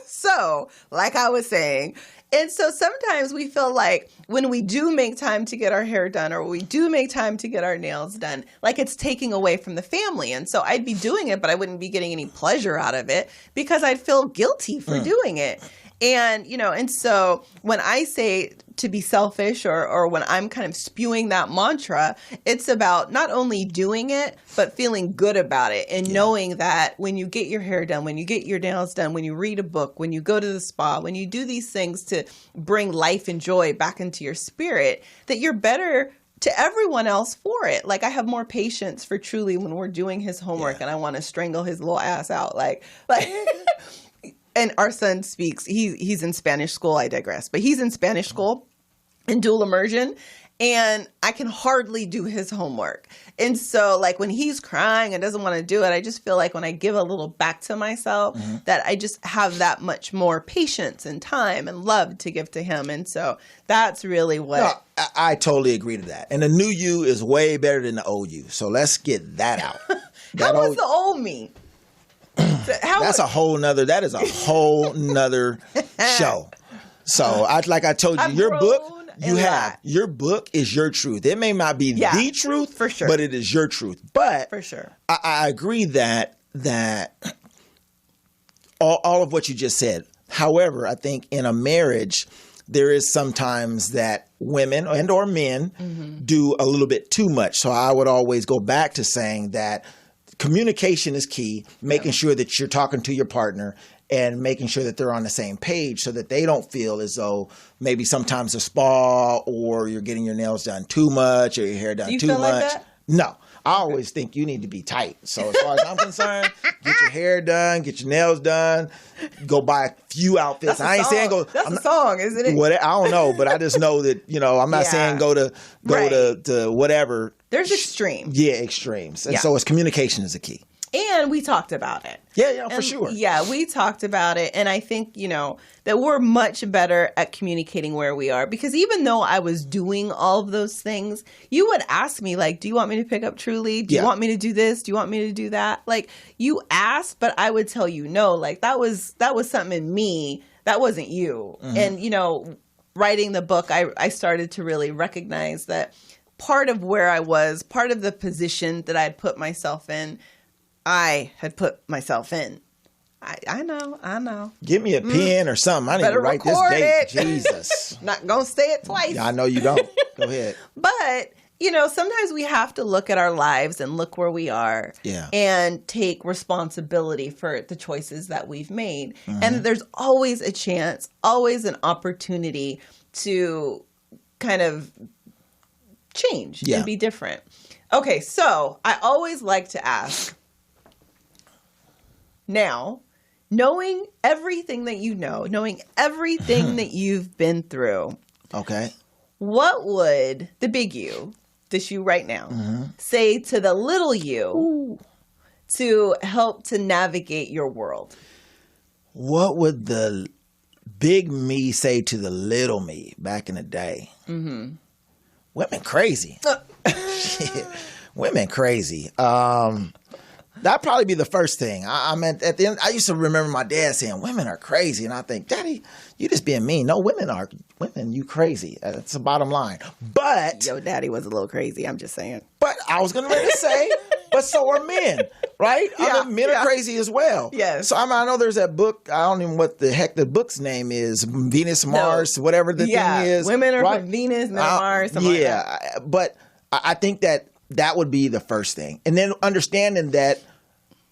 So, like I was saying, and so sometimes we feel like when we do make time to get our hair done or we do make time to get our nails done, like it's taking away from the family. And so I'd be doing it, but I wouldn't be getting any pleasure out of it because I'd feel guilty for doing it. And, and so when I say to be selfish or when I'm kind of spewing that mantra, it's about not only doing it, but feeling good about it and knowing that when you get your hair done, when you get your nails done, when you read a book, when you go to the spa, when you do these things to bring life and joy back into your spirit, that you're better to everyone else for it. Like I have more patience for Truly when we're doing his homework and I want to strangle his little ass out. Like and our son speaks, he's in Spanish school, I digress, but he's in Spanish school in dual immersion and I can hardly do his homework. And so like when he's crying and doesn't want to do it, I just feel like when I give a little back to myself that I just have that much more patience and time and love to give to him. And so that's really what... No, I totally agree to that. And the new you is way better than the old you. So let's get that out. How was the old me? That is a whole nother show. So like I told you, your book is your truth. It may not be the truth for sure, but it is your truth. But for sure, I agree that all of what you just said. However, I think in a marriage, there is sometimes that women and or men do a little bit too much. So I would always go back to saying that communication is key, making sure that you're talking to your partner and making sure that they're on the same page so that they don't feel as though maybe sometimes a spa or you're getting your nails done too much or your hair done too much. Like that? No. I always think you need to be tight. So as far as I'm concerned, get your hair done, get your nails done, go buy a few outfits. I ain't saying go. That's a song, isn't it? I don't know, but I just know that I'm not saying go to whatever. There's extremes. Yeah, extremes, and so it's communication is the key. And we talked about it. Yeah, for sure. Yeah, we talked about it. And I think, that we're much better at communicating where we are. Because even though I was doing all of those things, you would ask me, like, do you want me to pick up Truly? Do you want me to do this? Do you want me to do that? Like, you asked, but I would tell you no. Like, that was something in me. That wasn't you. And, writing the book, I started to really recognize that part of where I was, part of the position that I had put myself in, I had put myself in. I know. Give me a pen or something. I need to write this date. Jesus. Not going to say it twice. Yeah, I know you don't. Go ahead. But, sometimes we have to look at our lives and look where we are and take responsibility for the choices that we've made. And there's always a chance, always an opportunity to kind of change and be different. Okay, so I always like to ask, now, knowing everything that you know, knowing everything that you've been through, what would the big you, this you right now, say to the little you to help to navigate your world? What would the big me say to the little me back in the day? Women crazy. Shit. Women crazy. That'd probably be the first thing. I mean, at the end, I used to remember my dad saying, women are crazy. And I think, Daddy, you just being mean. No, women, you crazy. That's the bottom line. But your daddy was a little crazy. I'm just saying. But I was going to say, but so are men, right? Yeah, I mean, men are crazy as well. Yes. So I know there's that book. I don't even know what the heck the book's name is. Venus, Mars, whatever the thing is. Women are from Venus, men Mars, something like that. But I think that would be the first thing. And then understanding that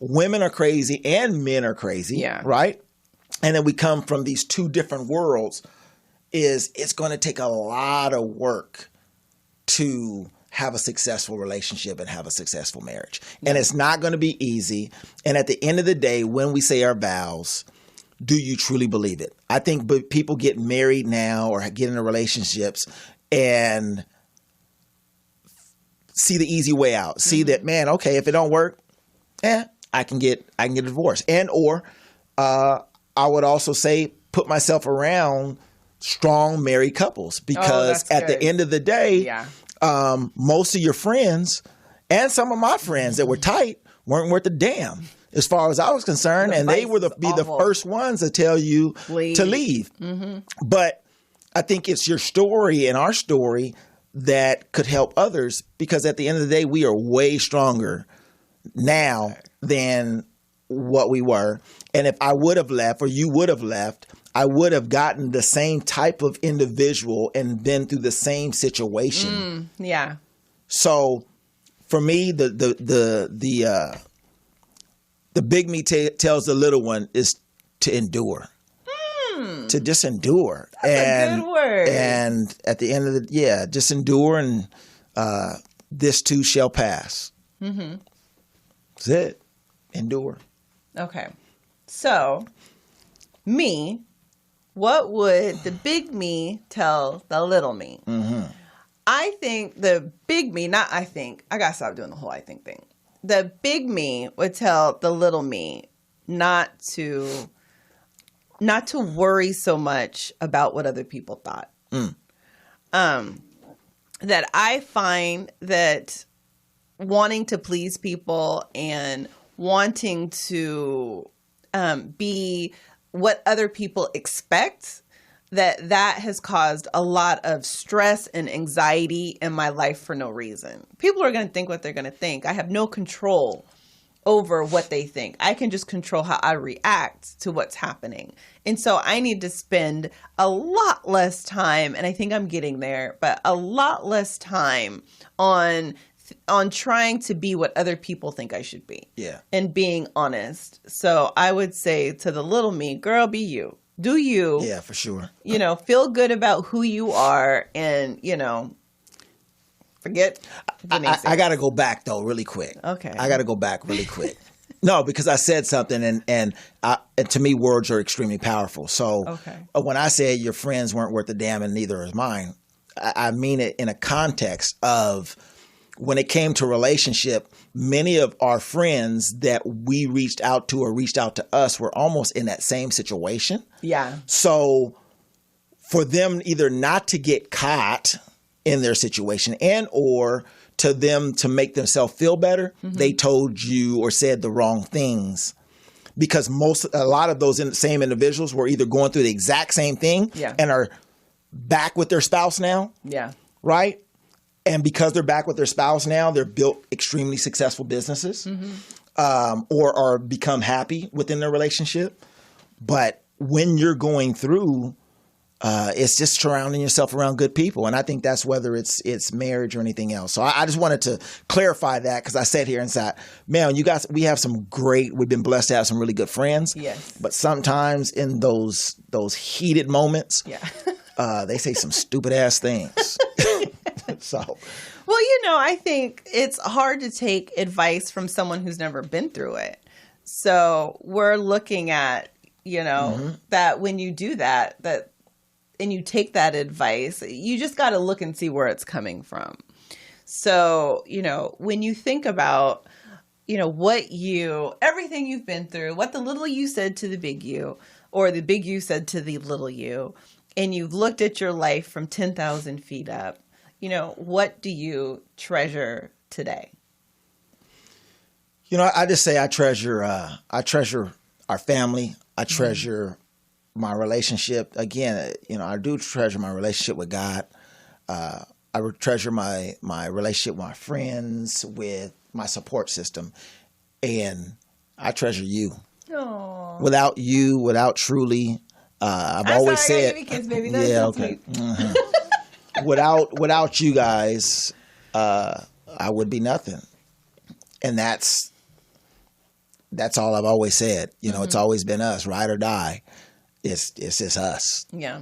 women are crazy and men are crazy, right? And then we come from these two different worlds. It's going to take a lot of work to have a successful relationship and have a successful marriage. And it's not going to be easy. And at the end of the day, when we say our vows, do you truly believe it? I think people get married now or get into relationships and see the easy way out. See that, man, okay, if it don't work, I can get a divorce. And or I would also say put myself around strong married couples, because at the end of the day, most of your friends and some of my friends that were tight weren't worth a damn as far as I was concerned, and they would be the first ones to tell you to leave. But I think it's your story and our story that could help others, because at the end of the day, we are way stronger now than what we were. And if I would have left, or you would have left, I would have gotten the same type of individual and been through the same situation. So for me, the big me tells the little one is to endure. To just endure. That's a good word. And at the end of the, just endure, and this too shall pass. That's it. Endure. Okay. So, me, what would the big me tell the little me? I think the big me, I gotta stop doing the whole I think thing. The big me would tell the little me not to worry so much about what other people thought. That I find that wanting to please people and wanting to be what other people expect, that has caused a lot of stress and anxiety in my life for no reason. People are going to think what they're going to think. I have no control over what they think. I can just control how I react to what's happening. And so I need to spend a lot less time, and I think I'm getting there, but a lot less time on trying to be what other people think I should be. And being honest. So I would say to the little me, girl, be you. Do you. Yeah, for sure. Feel good about who you are, and, forget. I got to go back, though, really quick. Okay. I got to go back really quick. No, because I said something, and to me, words are extremely powerful. So when I say your friends weren't worth a damn and neither is mine, I mean it in a context of when it came to relationship, many of our friends that we reached out to or reached out to us were almost in that same situation. So for them either not to get caught in their situation and or to them to make themselves feel better, they told you or said the wrong things, because a lot of those same individuals were either going through the exact same thing and are back with their spouse now. Right? And because they're back with their spouse now, they're built extremely successful businesses or are become happy within their relationship. But when you're going through, it's just surrounding yourself around good people. And I think that's whether it's marriage or anything else. So I just wanted to clarify that, because I sat here and said, man, you guys, we've been blessed to have some really good friends. But sometimes in those heated moments, they say some stupid ass things. So, well, I think it's hard to take advice from someone who's never been through it. So we're looking at, that when you do that and you take that advice, you just got to look and see where it's coming from. So, when you think about, everything you've been through, what the little you said to the big you, or the big you said to the little you, and you've looked at your life from 10,000 feet up, what do you treasure today? I just say I treasure our family. I treasure my relationship. Again, I do treasure my relationship with God. I would treasure my relationship with my friends, with my support system. And I treasure you. Aww. Without you, without Truly, I've always said, kiss, baby. That's yeah, so okay. sweet. Without you guys, I would be nothing. And that's all I've always said. It's always been us, ride or die. It's just us. Yeah.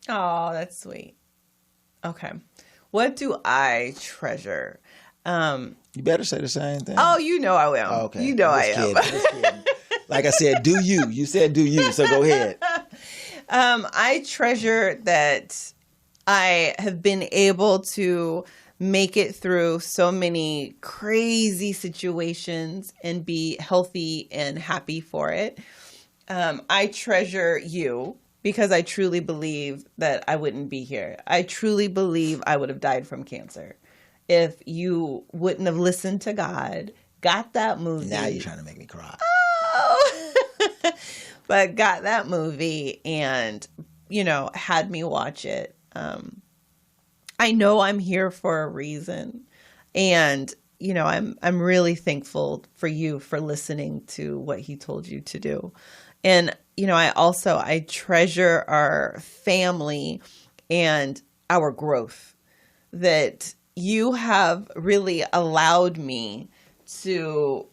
Oh, that's sweet. Okay. What do I treasure? You better say the same thing. Oh, I will. Okay. I am. Just kidding. Like I said, do you. You said do you, so go ahead. I treasure that I have been able to make it through so many crazy situations and be healthy and happy for it. I treasure you because I truly believe that I wouldn't be here. I truly believe I would have died from cancer if you wouldn't have listened to God, got that movie. Now you're trying to make me cry. Oh! But got that movie and, had me watch it. I know I'm here for a reason. And, I'm really thankful for you for listening to what he told you to do. And, I treasure our family and our growth, that you have really allowed me to,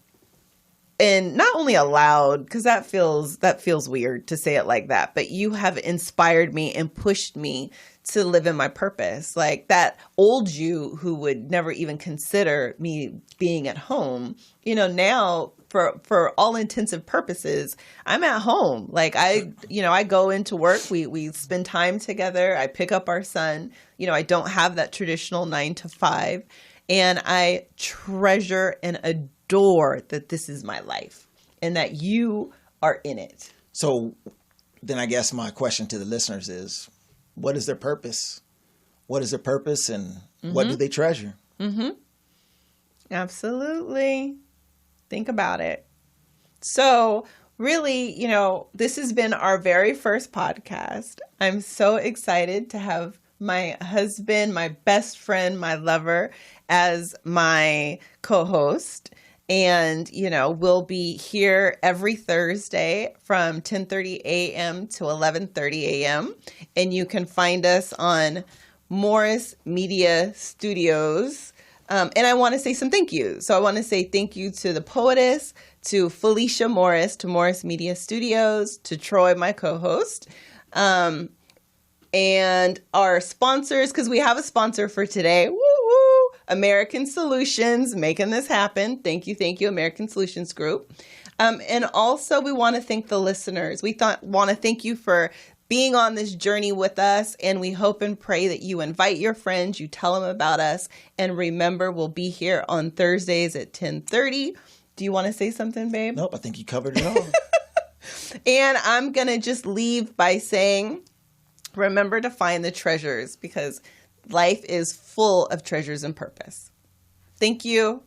and not only allowed, because that feels weird to say it like that, but you have inspired me and pushed me to live in my purpose. Like that old you who would never even consider me being at home, now for all intensive purposes, I'm at home. Like I go into work, we spend time together. I pick up our son. I don't have that traditional 9 to 5, and I treasure and adore that this is my life and that you are in it. So then I guess my question to the listeners is, what is their purpose? What is their purpose, and what do they treasure? Mm-hmm. Absolutely. Think about it. So really, this has been our very first podcast. I'm so excited to have my husband, my best friend, my lover as my co-host. And, we'll be here every Thursday from 10:30 a.m. to 11:30 a.m. And you can find us on Morris Media Studios. And I want to say some thank yous. So I want to say thank you to the poetess, to Felicia Morris, to Morris Media Studios, to Troy, my co-host, and our sponsors, because we have a sponsor for today. Woo-woo! American Solutions, making this happen. Thank you, American Solutions Group. And also we want to thank the listeners. We want to thank you for being on this journey with us, and we hope and pray that you invite your friends, you tell them about us, and remember, we'll be here on Thursdays at 10:30. Do you want to say something, babe? Nope, I think you covered it all. And I'm going to just leave by saying, remember to find the treasures, because life is full of treasures and purpose. Thank you.